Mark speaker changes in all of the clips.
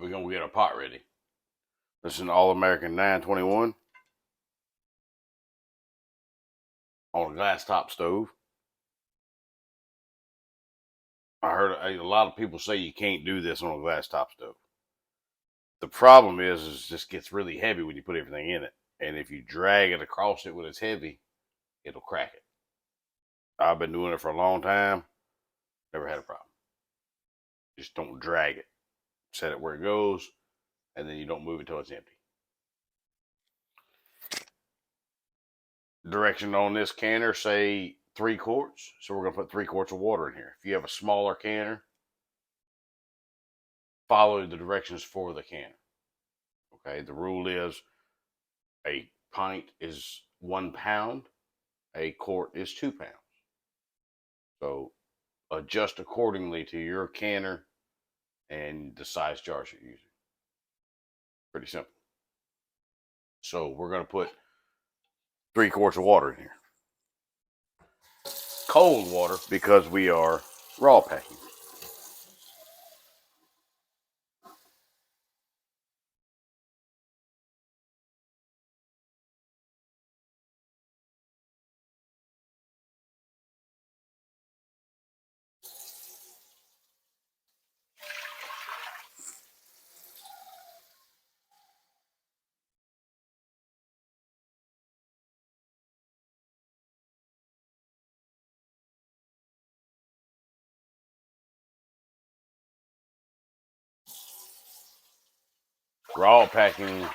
Speaker 1: we're going to get our pot ready. This is an All-American 921 on a glass top stove. I heard a lot of people say you can't do this on a glass top stove. The problem is it just gets really heavy when you put everything in it. And if you drag it across it when it's heavy, it'll crack it. I've been doing it for a long time. Never had a problem. Just don't drag it. Set it where it goes, and then you don't move it till it's empty. Direction on this canner say 3 quarts. So we're going to put 3 quarts of water in here. If you have a smaller canner, follow the directions for the canner. Okay, the rule is a pint is 1 pound, a quart is 2 pounds. So adjust accordingly to your canner and the size jars you're using. Pretty simple. So we're going to put 3 quarts of water in here. Cold water because we are raw packing. Raw packing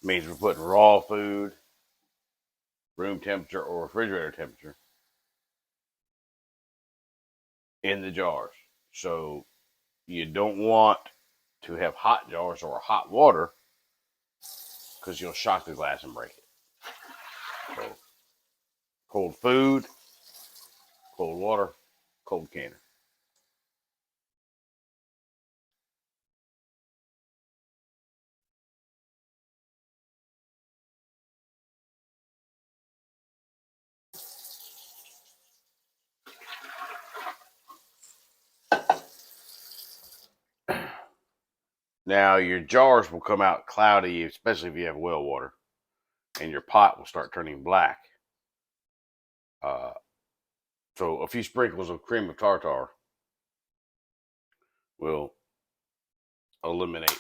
Speaker 1: means we're putting raw food, room temperature or refrigerator temperature, in the jars. So you don't want to have hot jars or hot water because you'll shock the glass and break it. So cold food, cold water, cold canner. Now your jars will come out cloudy, especially if you have well water, and your pot will start turning black. So a few sprinkles of cream of tartar will eliminate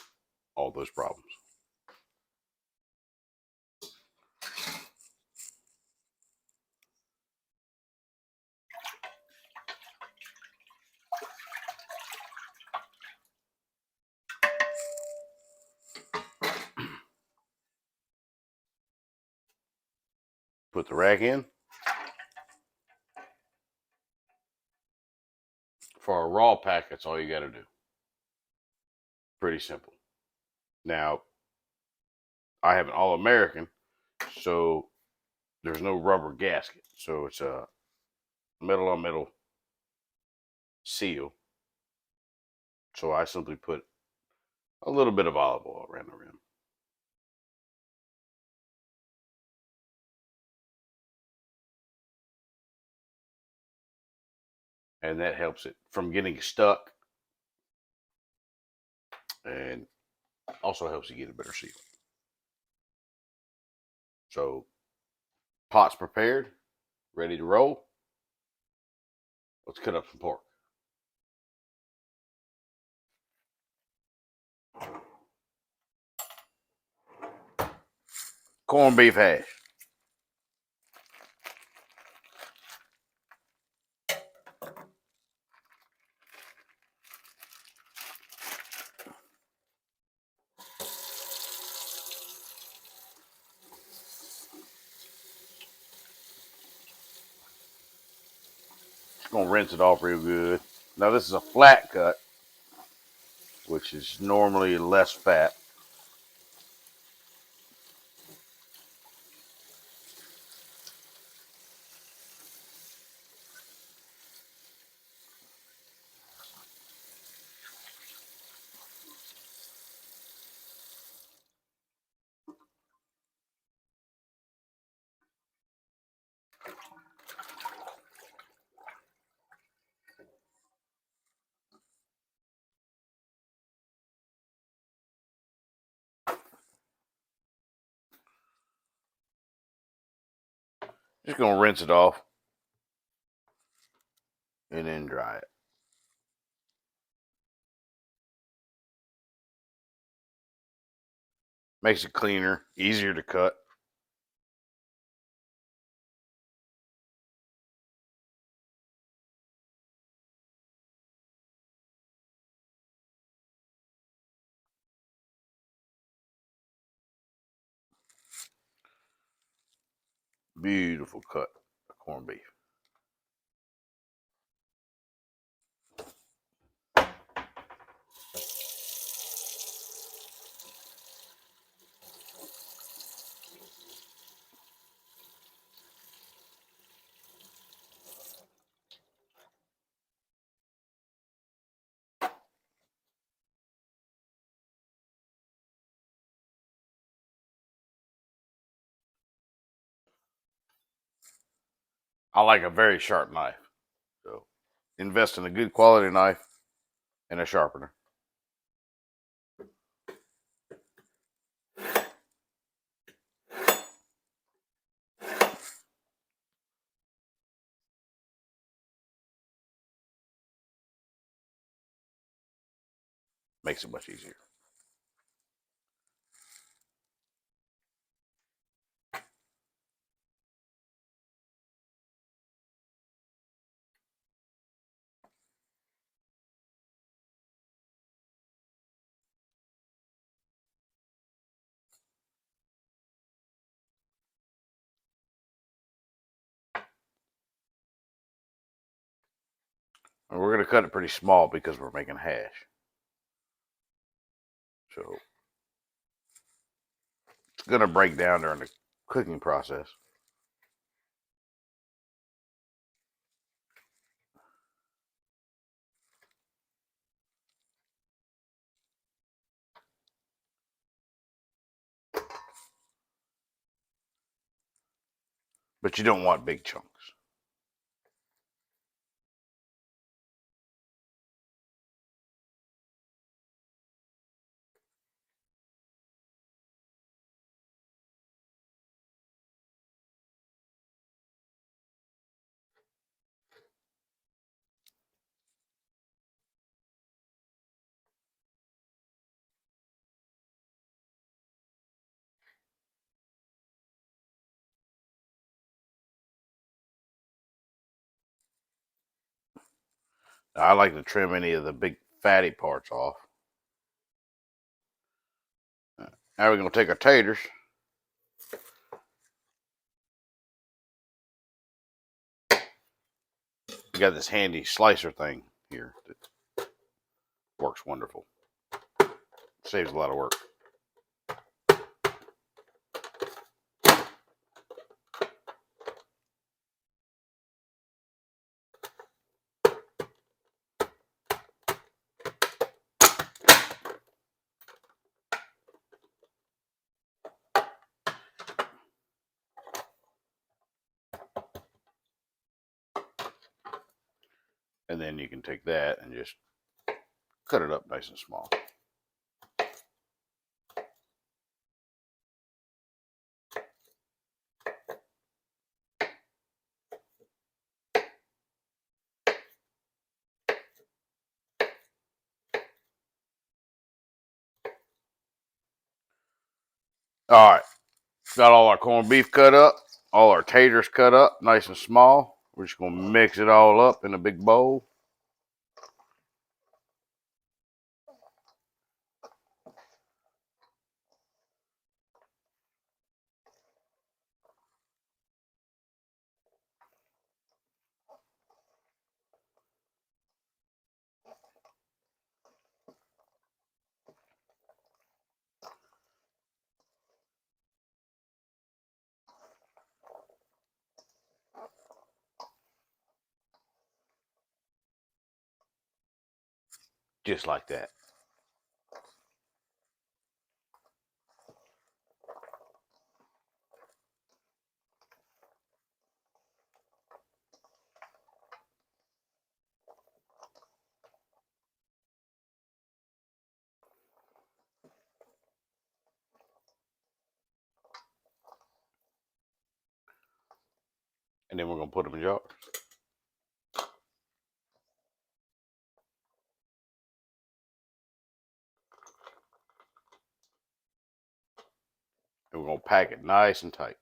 Speaker 1: all those problems. Put the rack in. For a raw pack, that's all you got to do. Pretty simple. Now, I have an All-American, so there's no rubber gasket. So it's a metal on metal seal. So I simply put a little bit of olive oil around the rim. And that helps it from getting stuck and also helps you get a better seal. So, pot's prepared, ready to roll. Let's cut up some pork. Corned beef hash. Just gonna rinse it off real good. Now this is a flat cut, which is normally less fat. Just gonna rinse it off and then dry it. Makes it cleaner, easier to cut. Beautiful cut of corned beef. I like a very sharp knife. So invest in a good quality knife and a sharpener. Makes it much easier. And we're going to cut it pretty small because we're making hash. So it's going to break down during the cooking process. But you don't want big chunks. Now, I like to trim any of the big fatty parts off. Now we're going to take our taters. We got this handy slicer thing here that works wonderful. Saves a lot of work. And then you can take that and just cut it up nice and small. All right, got all our corned beef cut up, all our taters cut up nice and small. We're just going to mix it all up in a big bowl. Just like that. And then we're going to put them in jars. And we're going to pack it nice and tight.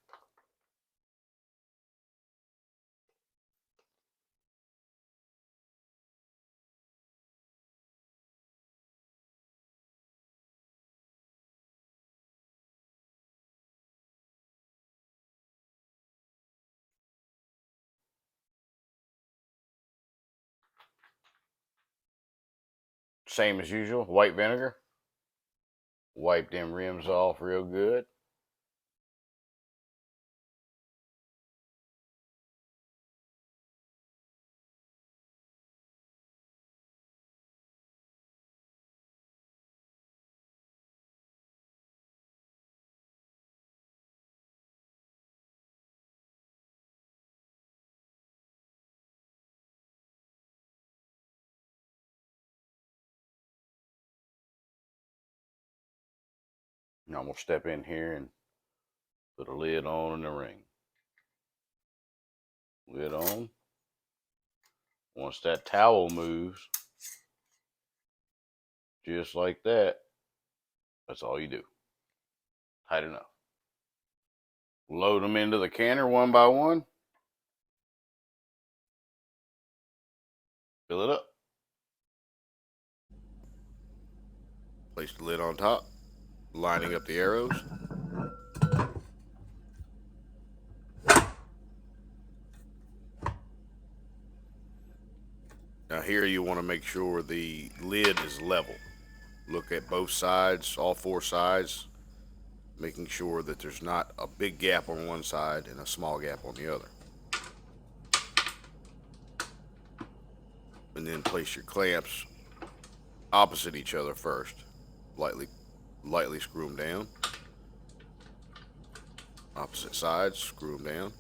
Speaker 1: Same as usual, white vinegar. Wipe them rims off real good. Now I'm going to step in here and put a lid on in the ring. Lid on. Once that towel moves, just like that, that's all you do. Tight enough. Load them into the canner one by one. Fill it up. Place the lid on top, lining up the arrows. Now here you want to make sure the lid is level. Look at both sides, all four sides, making sure that there's not a big gap on one side and a small gap on the other. And then place your clamps opposite each other first. Lightly screw them down. Opposite sides, screw them down.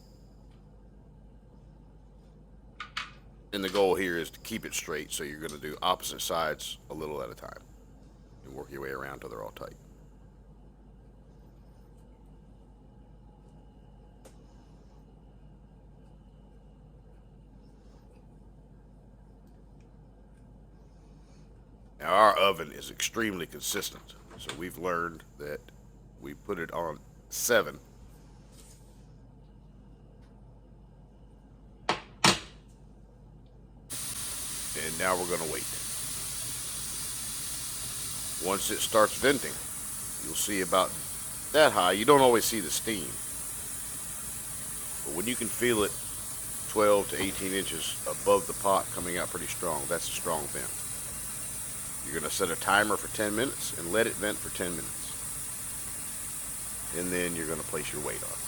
Speaker 1: And the goal here is to keep it straight, so you're going to do opposite sides a little at a time and work your way around till they're all tight. Now our oven is extremely consistent, so we've learned that we put it on 7. And now we're going to wait. Once it starts venting, you'll see about that high. You don't always see the steam, but when you can feel it 12 to 18 inches above the pot coming out pretty strong, that's a strong vent. You're going to set a timer for 10 minutes and let it vent for 10 minutes. And then you're going to place your weight on it.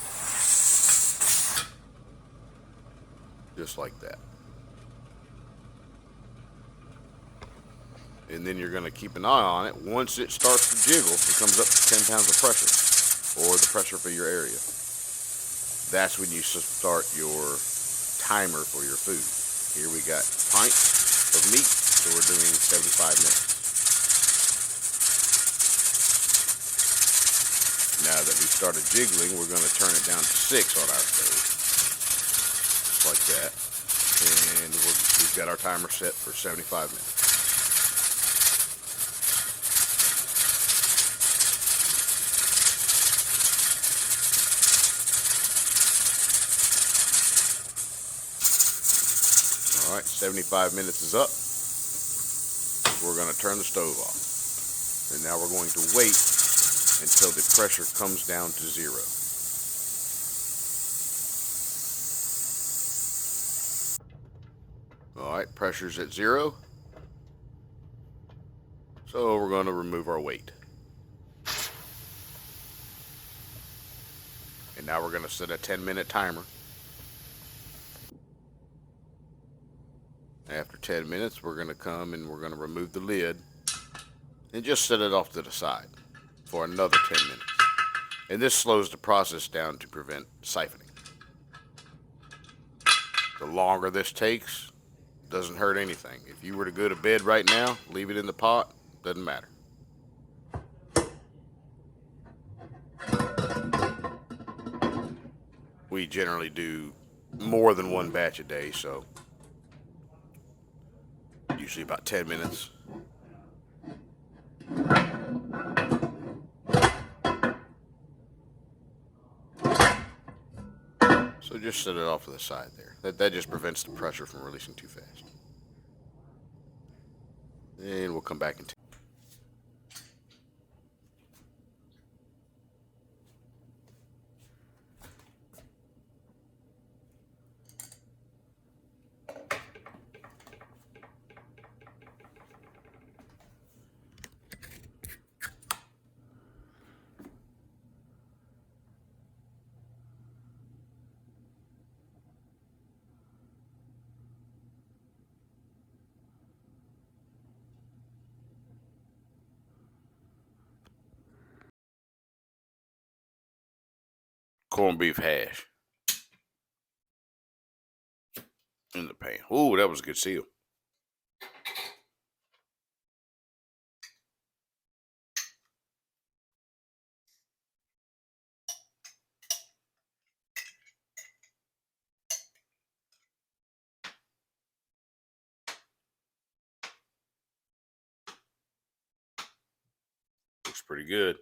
Speaker 1: Just like that. And then you're going to keep an eye on it. Once it starts to jiggle, it comes up to 10 pounds of pressure, or the pressure for your area. That's when you start your timer for your food. Here we got pints of meat, so we're doing 75 minutes. Now that we started jiggling, we're going to turn it down to 6 on our stove. Just like that. And we've got our timer set for 75 minutes. All right, 75 minutes is up. We're going to turn the stove off. And now we're going to wait until the pressure comes down to 0. All right, pressure's at 0. So we're going to remove our weight. And now we're going to set a 10-minute timer. After 10 minutes, we're going to come and we're going to remove the lid and just set it off to the side for another 10 minutes. And this slows the process down to prevent siphoning. The longer this takes, doesn't hurt anything. If you were to go to bed right now, leave it in the pot, doesn't matter. We generally do more than one batch a day, so usually about 10 minutes. So just set it off to the side there. That just prevents the pressure from releasing too fast. And we'll come back and corned beef hash in the pan. Ooh, that was a good seal. Looks pretty good.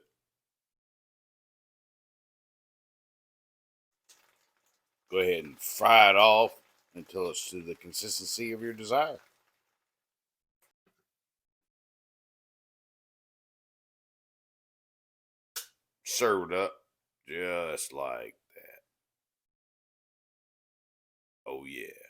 Speaker 1: Go ahead and fry it off until it's to the consistency of your desire. Serve it up just like that. Oh, yeah.